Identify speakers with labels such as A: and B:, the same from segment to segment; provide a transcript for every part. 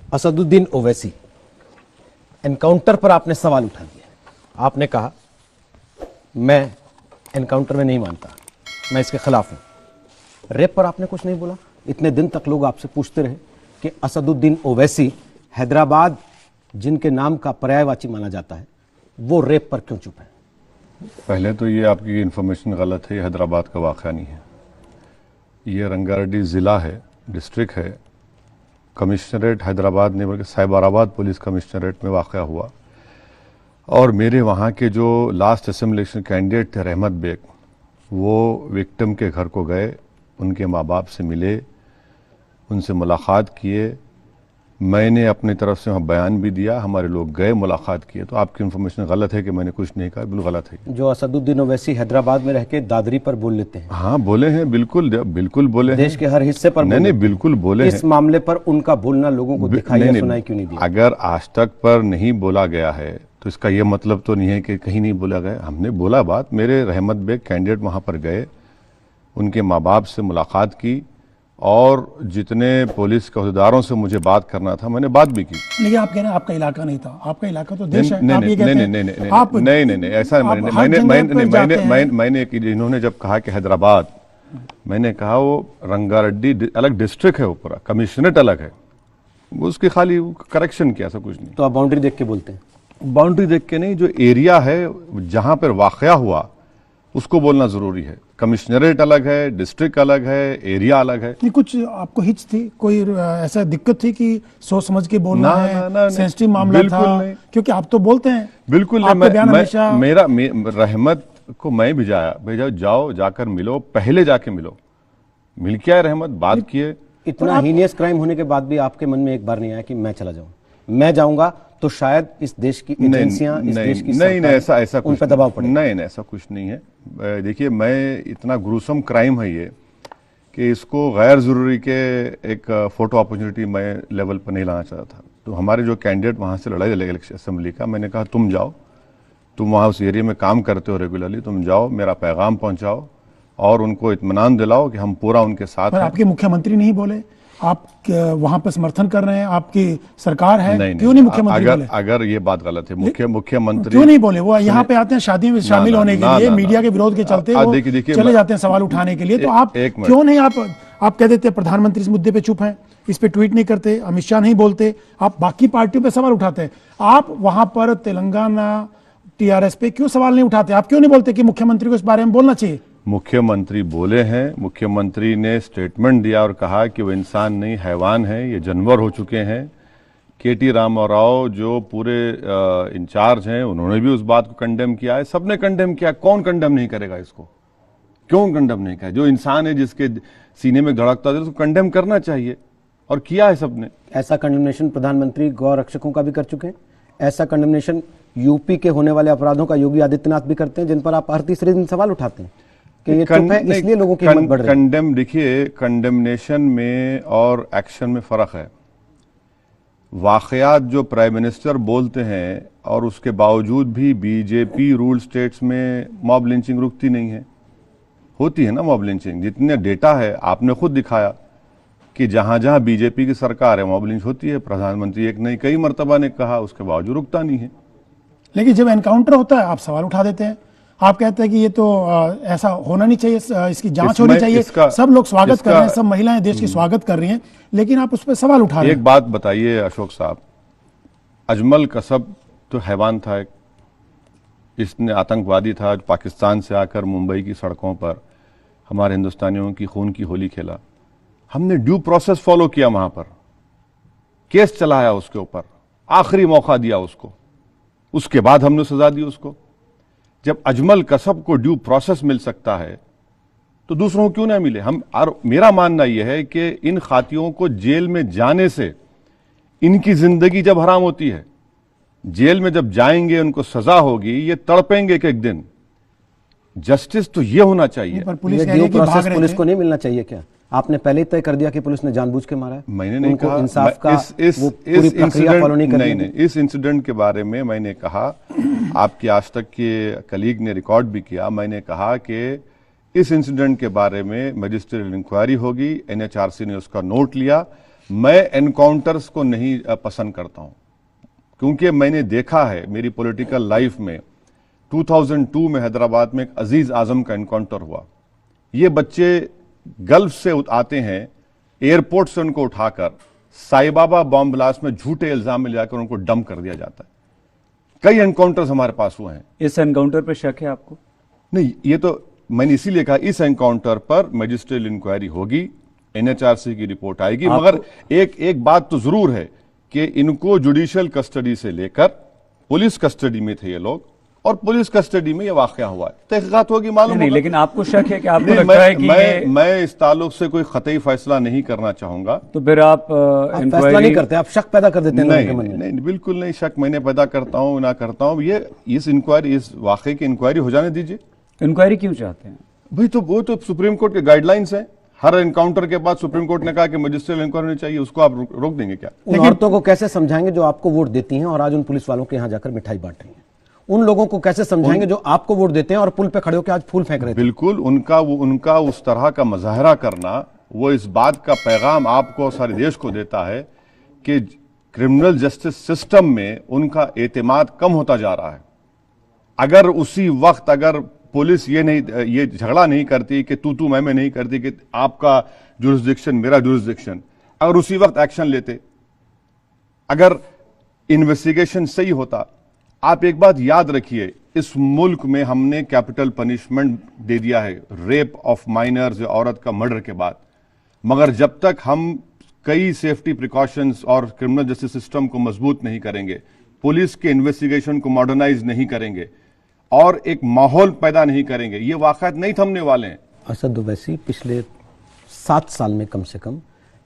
A: Asaduddin Owaisi encounter पर आपने सवाल उठा दिया। आपने कहा मैं एनकाउंटर में नहीं मानता, मैं इसके खिलाफ हूं। रेप पर आपने कुछ नहीं बोला। इतने दिन तक लोग आपसे पूछते रहे कि असदुद्दीन ओवैसी हैदराबाद जिनके नाम का पर्यायवाची माना जाता है, वो रेप पर क्यों चुप है?
B: पहले तो ये आपकी इन्फॉर्मेशन गलत है। ये हैदराबाद का वाक़या नहीं है, ये रंगारेड्डी ज़िला है, डिस्ट्रिक्ट है। कमिश्नरेट हैदराबाद नहीं बल्कि साइबराबाद पुलिस कमिश्नरेट में वाक़या हुआ। और मेरे वहाँ के जो लास्ट असेंबली इलेक्शन कैंडिडेट थे रहमत बेग, वो विक्टिम के घर को गए, उनके माँ बाप से मिले, उनसे मुलाकात किए। मैंने अपनी तरफ से वहाँ बयान भी दिया, हमारे लोग गए, मुलाकात किए। तो आपकी इन्फॉर्मेशन गलत है कि मैंने कुछ नहीं कहा, बिल्कुल गलत है।
A: जो असदुद्दीन ओवैसी हैदराबाद में रह के दादरी पर बोल लेते हैं।
B: हाँ बोले हैं, बिल्कुल बिल्कुल बोले हैं।
A: देश के हर हिस्से पर
B: नहीं बिल्कुल बोले हैं।
A: इस मामले पर उनका बोलना लोगों को दिखाई या सुनाई क्यों नहीं दिया?
B: अगर आज तक पर नहीं बोला गया है तो इसका ये मतलब तो नहीं है कि कहीं नहीं बोला गया। हमने बोला बात। मेरे रहमत बेग कैंडिडेट वहाँ पर गए, उनके माँ बाप से मुलाकात की, और जितने पुलिस के अहदेदारों से मुझे बात करना था मैंने बात भी की।
C: लेकिन आप कह रहे हैं आपका इलाका नहीं था, आपका इलाका तो देश है।
B: नहीं ऐसा मैंने इन्होंने जब कहा कि हैदराबाद, मैंने कहा वो रंगारेड्डी अलग डिस्ट्रिक्ट है, ऊपर कमिश्नरेट अलग है, उसकी खाली करेक्शन किया, ऐसा कुछ नहीं।
A: तो आप बाउंड्री देख के बोलते हैं?
B: बाउंड्री देख के नहीं, जो एरिया है जहां पर वाकया हुआ उसको बोलना जरूरी है। कमिश्नरेट अलग है, डिस्ट्रिक्ट अलग है, एरिया अलग है।
C: नहीं, कुछ आपको हिच थी, कोई ऐसा दिक्कत थी कि सोच समझ के बोलना है, सेंसिटिव मामला था? नहीं। क्योंकि आप तो बोलते हैं
B: बिल्कुल नहीं। मेरा रहमत को मैं भेजा जाओ, जाकर मिलो, पहले जाके मिलो, मिल के आए रहमत, बात किए।
A: इतना हीनियस क्राइम होने के बाद भी आपके मन में एक बार नहीं आया कि मैं चला जाऊं, मैं जाऊंगा तो शायद इस देश की एजेंसियां, इस देश की
B: नहीं ऐसा
A: उन पर दबाव पड़े?
B: नहीं ऐसा कुछ नहीं है। देखिए, मैं इतना ग्रुसम क्राइम है ये कि इसको गैर जरूरी के एक फोटो अपॉर्चुनिटी मैं लेवल पर नहीं लाना चाहता था। तो हमारे जो कैंडिडेट वहाँ से लड़ाई लगे असेंबली का, मैंने कहा तुम जाओ, तुम वहाँ उस एरिया में काम करते हो रेगुलरली, तुम जाओ, मेरा पैगाम पहुँचाओ और उनको इत्मीनान दिलाओ कि हम पूरा उनके साथ हैं।
C: आपके मुख्यमंत्री नहीं बोले? आप वहां पर समर्थन कर रहे हैं, आपकी सरकार है, क्यों नहीं मुख्यमंत्री बोले?
B: अगर ये बात गलत है, मुख्यमंत्री
C: क्यों नहीं बोले? वो यहाँ पे आते हैं शादी में शामिल होने के लिए, मीडिया के विरोध के चलते वो चले जाते हैं सवाल उठाने के लिए। तो आप क्यों नहीं, आप कह देते हैं प्रधानमंत्री इस मुद्दे पे चुप हैं, इस पे ट्वीट नहीं करते, अमित शाह नहीं बोलते, आप बाकी पार्टियों पे सवाल उठाते हैं। आप वहां पर तेलंगाना टीआरएस पे क्यों सवाल नहीं उठाते? आप क्यों नहीं बोलते कि मुख्यमंत्री को इस बारे में बोलना चाहिए?
B: मुख्यमंत्री बोले हैं, मुख्यमंत्री ने स्टेटमेंट दिया और कहा कि वो इंसान नहीं हैवान है, ये जानवर हो चुके हैं। केटी रामाराव जो पूरे इंचार्ज हैं, उन्होंने भी उस बात को कंडेम किया है, सबने कंडेम किया। कौन कंडेम नहीं करेगा इसको? क्यों कंडेम नहीं किया? जो इंसान है, जिसके सीने में धड़कता है, उसको कंडेम करना चाहिए, और किया है सबने।
A: ऐसा कंडेमनेशन प्रधानमंत्री गौ रक्षकों का भी कर चुके हैं। ऐसा कंडेमनेशन यूपी के होने वाले अपराधों का योगी आदित्यनाथ भी करते हैं, जिन पर आप हर तीसरे दिन सवाल उठाते हैं कि ये चुप है, इसलिए लोगों की हिम्मत बढ़ रही है।
B: देखिए, कंडेमनेशन में और एक्शन में फर्क है। वाकयात जो प्राइम मिनिस्टर बोलते हैं और उसके बावजूद भी बीजेपी रूल स्टेट्स में मॉब लिंचिंग रुकती नहीं है, होती है ना मॉब लिंचिंग। जितने डेटा है आपने खुद दिखाया कि जहां जहां बीजेपी की सरकार है मॉब लिंच होती है। प्रधानमंत्री एक नहीं कई मर्तबा ने कहा, उसके बावजूद रुकता नहीं है।
C: लेकिन जब एनकाउंटर होता है आप सवाल उठा देते हैं। आप कहते हैं कि ये तो ऐसा होना नहीं चाहिए, इसकी जांच होनी चाहिए, सब लोग स्वागत कर रहे हैं, सब महिलाएं देश की स्वागत कर रही हैं, लेकिन आप उस पर सवाल उठा रहे हैं।
B: एक बात बताइए अशोक साहब, अजमल कसब तो हैवान था, इसने आतंकवादी था, पाकिस्तान से आकर मुंबई की सड़कों पर हमारे हिंदुस्तानियों की खून की होली खेला। हमने ड्यू प्रोसेस फॉलो किया, वहां पर केस चलाया उसके ऊपर, आखिरी मौका दिया उसको, उसके बाद हमने सजा दी उसको। जब अजमल कसब को ड्यू प्रोसेस मिल सकता है तो दूसरों को क्यों ना मिले? हम और मेरा मानना यह है कि इन खातियों को जेल में जाने से इनकी जिंदगी जब हराम होती है, जेल में जब जाएंगे उनको सजा होगी, ये तड़पेंगे कि एक दिन। जस्टिस तो ये होना चाहिए।
C: पर पुलिस
A: ड्यू प्रोसेस पुलिस को नहीं मिलना चाहिए क्या? आपने पहले तय कर दिया कि पुलिस ने जानबूझ के मारा है।
B: मैंने नहीं कहा
A: इंसाफ का वो पूरी प्रक्रिया फॉलो नहीं करनी।
B: नहीं, इस इंसिडेंट के बारे में मैंने कहा, आपके आज तक के कलीग ने रिकॉर्ड भी किया, मैंने कहा कि इस इंसिडेंट के बारे में मजिस्ट्रियल इंक्वायरी होगी, एनएचआरसी ने उसका नोट लिया, मैं एनकाउंटर्स को नहीं पसंद करता हूं, क्योंकि मैंने देखा है मेरी पॉलिटिकल लाइफ में 2002 में हैदराबाद में एक अजीज आजम का एनकाउंटर हुआ। ये बच्चे गल्फ से आते हैं, एयरपोर्ट से उनको उठाकर साईबाबा बॉम्ब ब्लास्ट में झूठे इल्जाम में जाकर उनको डंप कर दिया जाता है। कई एनकाउंटर्स हमारे पास हुए हैं।
D: इस एनकाउंटर पर शक है आपको?
B: नहीं, ये तो मैंने इसीलिए कहा इस एनकाउंटर पर मजिस्ट्रियल इंक्वायरी होगी, एनएचआरसी की रिपोर्ट आएगी। मगर एक बात तो जरूर है कि इनको जुडिशियल कस्टडी से लेकर पुलिस कस्टडी में थे ये लोग, और पुलिस कस्टडी में ये वाकया हुआ है, तहकीकात होगी, मालूम
D: नहीं,
B: होगा।
D: लेकिन आपको शक है कि आपको लगता है कि
B: मैं इस ताल्लुक से कोई खतई फैसला नहीं करना चाहूंगा।
D: तो फिर आप
A: फैसला नहीं करते, आप शक पैदा कर देते हैं।
B: नहीं, बिल्कुल नहीं, शक मैंने पैदा करता हूं ना करता हूं। ये इस इंक्वायरी, इस वाकये की इंक्वायरी हो जाने दीजिए।
D: इंक्वायरी क्यों चाहते हैं
B: भाई? तो वो तो सुप्रीम कोर्ट के गाइडलाइंस हैं। हर एनकाउंटर के बाद सुप्रीम कोर्ट ने कहा कि मजिस्ट्रियल इंक्वायरी होनी चाहिए, उसको आप रोक देंगे क्या?
A: उन औरतों को कैसे समझाएंगे जो आपको वोट देती हैं और आज उन पुलिस वालों के यहाँ जाकर मिठाई बांट रही हैं? उन लोगों को कैसे समझाएंगे जो आपको वोट देते हैं और पुल पे खड़े होकर आज फूल फेंक रहे थे?
B: बिल्कुल, उनका उस तरह का मुजाहरा करना, वो इस बात का पैगाम आपको और सारे देश को देता है कि क्रिमिनल जस्टिस सिस्टम में उनका एतमाद कम होता जा रहा है। अगर उसी वक्त अगर पुलिस ये झगड़ा नहीं करती कि तू मैं नहीं करती कि आपका जुरिस्डिक्शन मेरा जुरिस्डिक्शन, अगर उसी वक्त एक्शन लेते, अगर इन्वेस्टिगेशन सही होता। आप एक बात याद रखिए, इस मुल्क में हमने कैपिटल पनिशमेंट दे दिया है रेप ऑफ माइनर्स या औरत का मर्डर के बाद, मगर जब तक हम कई सेफ्टी प्रिकॉशंस और क्रिमिनल जस्टिस सिस्टम को मजबूत नहीं करेंगे, पुलिस के इन्वेस्टिगेशन को मॉडर्नाइज नहीं करेंगे और एक माहौल पैदा नहीं करेंगे, ये वाक़यात नहीं थमने वाले हैं।
A: असद ओवैसी, पिछले 7 साल में कम से कम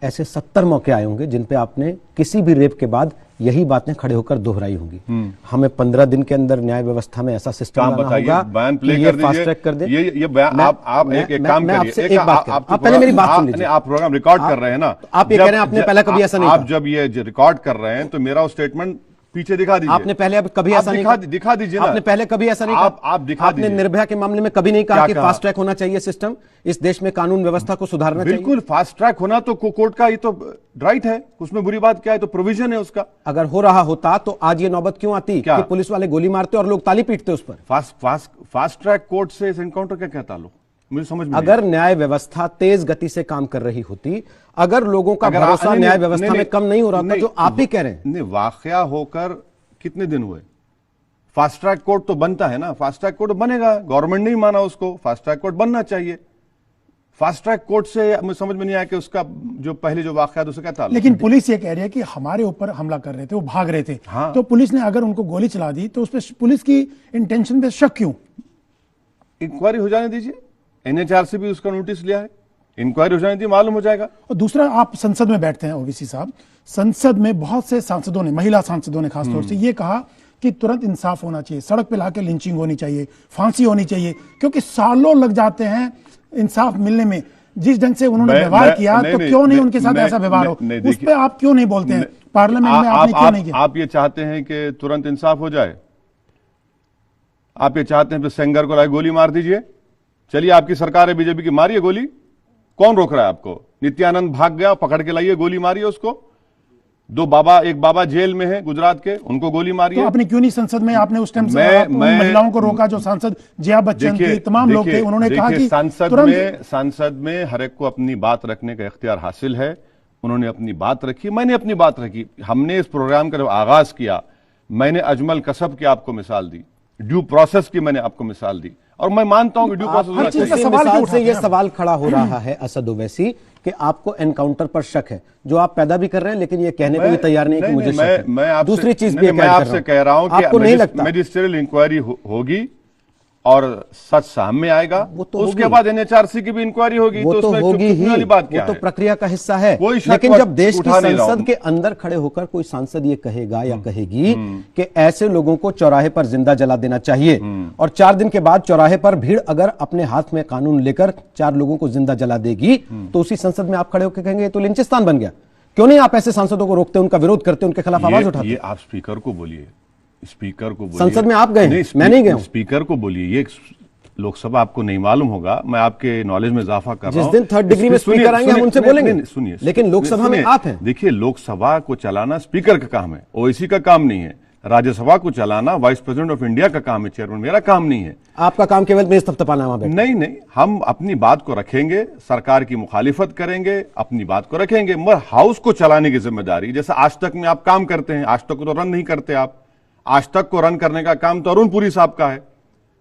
A: ऐसे 70 मौके आए होंगे जिन पे आपने किसी भी रेप के बाद यही बातें खड़े होकर दोहराई होंगी। हमें 15 दिन के अंदर न्याय व्यवस्था में ऐसा सिस्टम लाना होगा
B: बयान प्ले
A: कि ये फास्ट ट्रैक कर दे।
B: ये बयान आप एक काम करिए,
A: आप पहले मेरी बात सुन लीजिए।
B: आप प्रोग्राम रिकॉर्ड कर रहे हैं ना,
A: आप ये कह रहे हैं आपने पहले कभी ऐसा नहीं
B: आप जब ये रिकॉर्ड कर रहे हैं तो मेरा स्टेटमेंट पीछे दिखा दीजिए।
A: आपने पहले कभी ऐसा नहीं कहा,
B: दिखा दीजिए ना।
A: आपने पहले कभी ऐसा नहीं कहा,
B: आप दिखा
A: आपने
B: दीजिए।
A: निर्भया के मामले में कभी नहीं कहा कि फास्ट ट्रैक होना चाहिए सिस्टम, इस देश में कानून व्यवस्था को सुधारना चाहिए।
B: बिल्कुल, फास्ट ट्रैक होना तो कोर्ट का ये तो राइट है, उसमें बुरी बात क्या है? तो प्रोविजन है उसका।
A: अगर हो रहा होता तो आज ये नौबत क्यों आती कि पुलिस वाले गोली मारते और लोग ताली पीटते उस पर?
B: फास्ट ट्रैक कोर्ट से इस एनकाउंटर का क्या ताल्लुक, मुझे समझ में।
A: अगर न्याय व्यवस्था तेज गति से काम कर रही होती, अगर लोगों का भरोसा न्याय व्यवस्था में कम नहीं हो रहा था, जो आप ही कह रहे हैं।
B: नहीं, वाकया होकर कितने दिन हुए? फास्ट ट्रैक कोर्ट तो बनता है ना, फास्ट ट्रैक कोर्ट बनेगा, गवर्नमेंट नहीं माना उसको, फास्ट ट्रैक कोर्ट बनना चाहिए। फास्ट ट्रैक कोर्ट से मुझे समझ में नहीं आया कि उसका जो पहले जो वाकया उससे क्या था।
C: लेकिन पुलिस ये कह रही है कि हमारे ऊपर हमला कर रहे थे, वो भाग रहे थे। हाँ। तो पुलिस ने अगर उनको गोली चला दी तो उस पर पुलिस की इंटेंशन पे शक क्यों?
B: इंक्वायरी हो जाने दीजिए, एनएचआरसी भी उसका नोटिस लिया है, इंक्वायरी हो जाने दीजिए, मालूम हो जाएगा।
C: और दूसरा, आप संसद में बैठते हैं ओवैसी साहब, संसद में बहुत से सांसदों ने, महिला सांसदों ने खासतौर से ये कहा कि तुरंत इंसाफ होना चाहिए, सड़क पे लाके लिंचिंग होनी चाहिए, फांसी होनी चाहिए, क्योंकि सालों लग जाते हैं इंसाफ मिलने में। जिस ढंग से उन्होंने व्यवहार किया, तो क्यों नहीं उनके साथ ऐसा व्यवहार हो? उस पर आप क्यों नहीं बोलते हैं? पार्लियामेंट में आपने क्यों नहीं किया?
B: आप ये चाहते हैं कि तुरंत इंसाफ हो जाए? आप ये चाहते हैं कि सेंगर को गोली मार दीजिए? चलिए, आपकी सरकार है बीजेपी की, मारिए गोली, कौन रोक रहा है आपको? नित्यानंद भाग गया, पकड़ के लाइए, गोली मारिए उसको। एक बाबा जेल में है गुजरात के, उनको गोली मारिए।
C: तो आपने क्यों नहीं संसद में, आपने उस टाइम से महिलाओं को रोका, जो सांसद जया बच्चन थी, तमाम लोग थे, उन्होंने कहा कि
B: सांसद में हर एक को अपनी बात रखने का इख्तियार हासिल है। उन्होंने अपनी बात रखी, मैंने अपनी बात रखी। हमने इस प्रोग्राम का जब आगाज किया, मैंने अजमल कसब की आपको मिसाल दी, ड्यू प्रोसेस की मैंने आपको मिसाल दी, और मैं मानता हूं कि ड्यू
A: प्रोसेस से यह सवाल खड़ा हो रहा है असद ओवैसी कि आपको एनकाउंटर पर शक है, जो आप पैदा भी कर रहे हैं, लेकिन ये कहने को भी तैयार नहीं कि मुझे शक है। दूसरी चीज भी
B: मैं आपसे कह रहा हूं कि
A: आपको नहीं लगता
B: मजिस्ट्रियल इंक्वायरी होगी और सच सामने आएगा, तो उसके बाद एनएचआरसी की भी इंक्वायरी होगी,
A: वो तो होगी ही, वो तो प्रक्रिया का हिस्सा है। लेकिन जब देश की संसद के अंदर खड़े होकर कोई सांसद ये कहेगा या कहेगी कि ऐसे लोगों को चौराहे पर जिंदा जला देना चाहिए, और 4 दिन के बाद चौराहे पर भीड़ अगर अपने हाथ में कानून लेकर 4 लोगों को जिंदा जला देगी, तो उसी संसद में आप खड़े होकर कहेंगे तो लिंचिस्तान बन गया। क्यों नहीं आप ऐसे सांसदों को रोकते, उनका विरोध करते, उनके खिलाफ आवाज उठाते?
B: ये आप स्पीकर को बोलिए, स्पीकर को बोलिए।
A: संसद में आप गए, मैं नहीं गया।
B: स्पीकर को बोलिए, ये लोकसभा आपको नहीं मालूम होगा, मैं आपके नॉलेज में इजाफा कर रहा हूं।
A: जिस दिन थर्ड डिग्री में स्पीकर आएंगे हम उनसे बोलेंगे,
B: सुनिए,
A: लेकिन लोकसभा में आप हैं।
B: देखिए, लोकसभा को चलाना स्पीकर का काम है, ओवैसी का काम नहीं है। राज्यसभा को चलाना वाइस प्रेसिडेंट ऑफ इंडिया का काम है, चेयरमैन, मेरा काम नहीं है।
A: आपका काम केवल मेज थपथपाना वहां पे?
B: नहीं, हम अपनी बात को रखेंगे, सरकार की मुखालिफत करेंगे, अपनी बात को रखेंगे, मगर हाउस को चलाने की जिम्मेदारी, जैसे आज तक में आप काम करते हैं, आज तक को तो रन नहीं करते आप, आज तक को रन करने का काम तो अरुण पुरी साहब का है,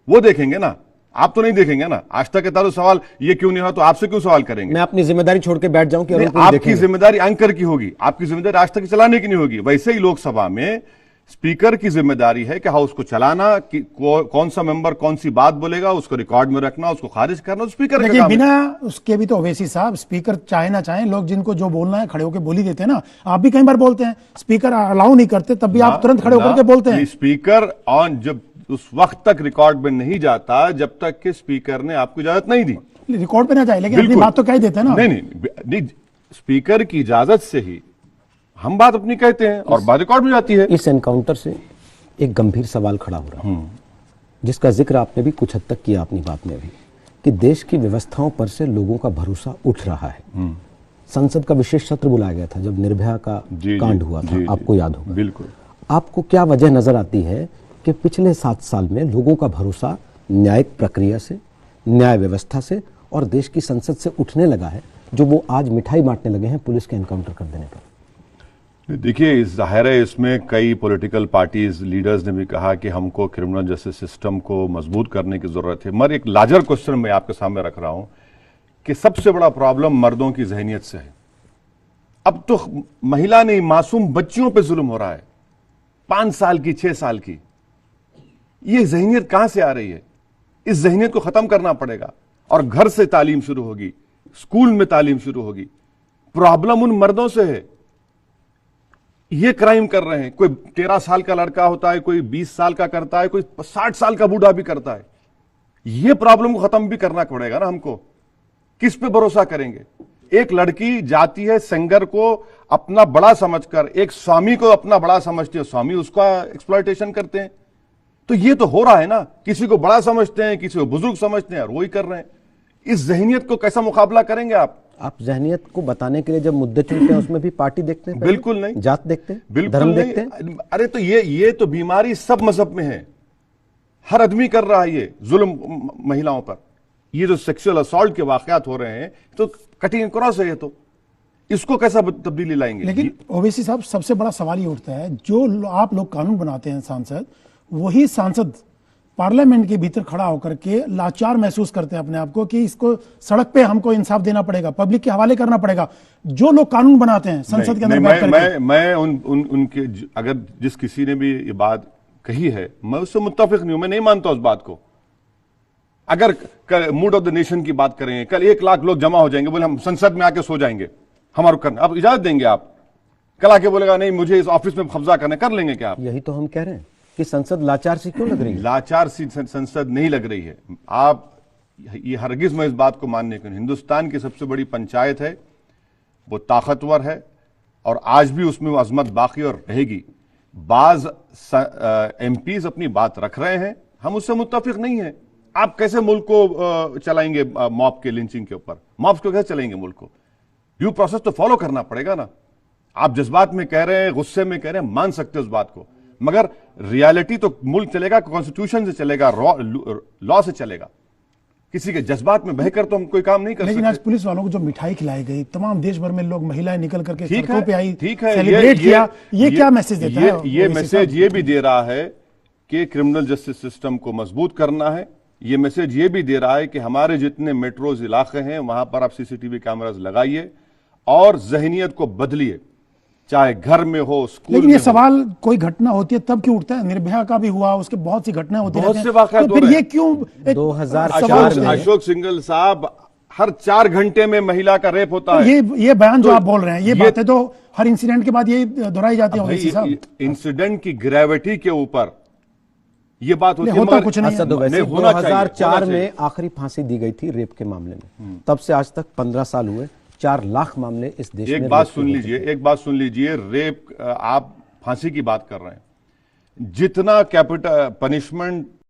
B: वो देखेंगे ना, आप तो नहीं देखेंगे ना। आज तक कहता तो सवाल ये क्यों नहीं हुआ, तो आपसे क्यों सवाल करेंगे?
A: मैं अपनी जिम्मेदारी छोड़ के बैठ जाऊं कि अरुण पुरी
B: आपकी
A: देखेंगे?
B: जिम्मेदारी एंकर की होगी, आपकी जिम्मेदारी आज तक चलाने की नहीं होगी। वैसे ही लोकसभा में स्पीकर की जिम्मेदारी है कि हाउस को चलाना, कि कौन सा मेंबर कौन सी बात बोलेगा उसको रिकॉर्ड में रखना, उसको खारिज करना, स्पीकर का काम है।
C: बिना उसके भी तो ओवैसी साहब, स्पीकर चाहे ना चाहे, लोग जिनको जो बोलना है खड़े होकर बोल ही देते हैं ना। आप भी कई बार बोलते हैं, स्पीकर अलाउ नहीं करते, तब भी आप तुरंत खड़े होकर के बोलते हैं।
B: स्पीकर ऑन जब उस वक्त तक रिकॉर्ड में नहीं जाता जब तक कि स्पीकर ने आपको इजाजत नहीं दी।
C: रिकॉर्ड पे ना जाए, लेकिन अपनी बात तो कह ही देते हैं ना।
B: नहीं, स्पीकर की इजाजत से ही हम बात अपनी कहते हैं और बात रिकॉर्ड में जाती है।
A: इस एनकाउंटर से एक गंभीर सवाल खड़ा हो रहा है, जिसका जिक्र आपने भी कुछ हद तक किया अपनी बात में भी, कि देश की व्यवस्थाओं पर से लोगों का भरोसा उठ रहा है। संसद का विशेष सत्र बुलाया गया था जब निर्भया का कांड हुआ था, आपको याद होगा।
B: बिल्कुल।
A: आपको क्या वजह नजर आती है कि पिछले 7 साल में लोगों का भरोसा न्यायिक प्रक्रिया से, न्याय व्यवस्था से और देश की संसद से उठने लगा है, जो वो आज मिठाई बांटने लगे हैं पुलिस के एनकाउंटर कर देने पर?
B: देखिए, जाहिर है इसमें कई पॉलिटिकल पार्टीज लीडर्स ने भी कहा कि हमको क्रिमिनल जस्टिस सिस्टम को मजबूत करने की जरूरत है, मगर एक लार्जर क्वेश्चन मैं आपके सामने रख रहा हूं कि सबसे बड़ा प्रॉब्लम मर्दों की जहनियत से है। अब तो महिला नहीं, मासूम बच्चियों पे जुल्म हो रहा है, 5 साल की, 6 साल की। ये जहनियत कहां से आ रही है? इस जहनियत को खत्म करना पड़ेगा और घर से तालीम शुरू होगी, स्कूल में तालीम शुरू होगी। प्रॉब्लम उन मर्दों से है, ये क्राइम कर रहे हैं। कोई 13 साल का लड़का होता है, कोई 20 साल का करता है, कोई 60 साल का बूढ़ा भी करता है। ये प्रॉब्लम को खत्म भी करना पड़ेगा ना हमको। किस पे भरोसा करेंगे? एक लड़की जाती है सिंगर को अपना बड़ा समझकर, एक स्वामी को अपना बड़ा समझते हैं, स्वामी उसका एक्सप्लॉयटेशन करते हैं। तो ये तो हो रहा है ना, किसी को बड़ा समझते हैं, किसी को बुजुर्ग समझते हैं और वही कर रहे हैं। इस जहनियत को कैसा मुकाबला करेंगे आप?
A: जहनियत को बताने के लिए जब मुद्दे चुनते हैं उसमें भी पार्टी देखते हैं?
B: बिल्कुल नहीं।
A: जात देखते हैं?
B: बिल्कुल
A: धर्म
B: नहीं।
A: देखते हैं?
B: अरे तो ये तो बीमारी सब मजहब में है, हर आदमी कर रहा है ये जुल्म महिलाओं पर। ये जो सेक्सुअल असॉल्ट के वाकयात हो रहे हैं तो कटिंग क्रॉस है, ये तो इसको कैसा तब्दीली लाएंगे?
C: लेकिन ओवैसी साहब, सबसे बड़ा सवाल ये उठता है, जो आप लोग कानून बनाते हैं सांसद, वही सांसद पार्लियामेंट के भीतर खड़ा होकर के लाचार महसूस करते हैं अपने आप को कि इसको सड़क पे हमको इंसाफ देना पड़ेगा, पब्लिक के हवाले करना पड़ेगा। जो लोग कानून बनाते हैं संसद के अंदर बैठ करके,
B: मैं उनके अगर जिस किसी ने भी ये बात कही है, मैं उससे मुत्तफिक नहीं हूं, मैं नहीं मानता उस बात को। अगर मूड ऑफ द नेशन की बात करेंगे, कल 1 लाख लोग जमा हो जाएंगे, बोले हम संसद में आके सो जाएंगे, हमारा करना, आप इजाजत देंगे? आप कल आके बोलेगा नहीं मुझे इस ऑफिस में कब्जा करना, कर लेंगे क्या आप?
A: यही तो हम कह रहे हैं कि संसद लाचार सी क्यों लग रही है?
B: लाचार सी संसद नहीं लग रही है। आप ये हरगिज मैं इस बात को मानने को नहीं। हिंदुस्तान की सबसे बड़ी पंचायत है, वो ताकतवर है और आज भी उसमें वो अजमत बाकी और रहेगी। बाज एमपीज अपनी बात रख रहे हैं, हम उससे मुत्तफिक नहीं है। आप कैसे मुल्क को चलाएंगे मॉब के लिंचिंग के ऊपर? मॉब्स को कैसे चलाएंगे मुल्क को? ड्यू प्रोसेस तो फॉलो करना पड़ेगा ना। आप जज्बात में कह रहे हैं, गुस्से में कह रहे हैं, मान सकते हैं उस बात को, मगर रियलिटी तो मुल्क चलेगा कॉन्स्टिट्यूशन से चलेगा, लॉ से चलेगा। किसी के जज्बात में बहकर तो हम कोई काम नहीं कर सकते।
C: लेकिन आज पुलिस वालों को जो मिठाई खिलाई गई, तमाम देश भर में लोग, महिलाएं निकल करके सड़कों पे आई,
B: ठीक है,
C: सेलिब्रेट किया, ये क्या मैसेज देता है?
B: ये मैसेज ये भी दे रहा है कि क्रिमिनल जस्टिस सिस्टम को मजबूत करना है। ये मैसेज ये भी दे रहा है कि हमारे जितने मेट्रोज इलाके हैं वहां पर आप सीसीटीवी कैमरास लगाइए और जहनियत को बदलिए, चाहे घर में हो, स्कूल
C: लेकिन
B: में
C: ये
B: हो।
C: सवाल कोई घटना होती है तब क्यों उठता है? निर्भया का भी हुआ, उसके बहुत सी घटनाएं होती
B: बहुत
C: रहती
B: से
C: हैं,
B: वाकयात
C: तो
B: हो
C: फिर
B: रहे
C: ये
B: हैं।
C: क्यों
A: 2004 में
B: अशोक सिंघल साहब, हर 4 घंटे में महिला का रेप होता है।
C: ये बयान जो
B: तो
C: आप बोल रहे हैं, ये बातें तो हर इंसिडेंट के बाद ये दोहराई जाती है ओवैसी साहब।
B: इंसिडेंट की ग्रेविटी के ऊपर ये बात होती है,
C: होता
B: मगर
C: कुछ नहीं है।
A: असद ओवैसी
B: नहीं, होना चाहिए,
A: 2004
B: होना
A: में आखिरी फांसी दी गई थी रेप के मामले में। तब से आज तक 15 साल हुए, 4 लाख मामले इस देश में।
B: एक बात सुन लीजिए, रेप, आप फांसी की बात कर रहे हैं, जितना कैपिटल पनिशमेंट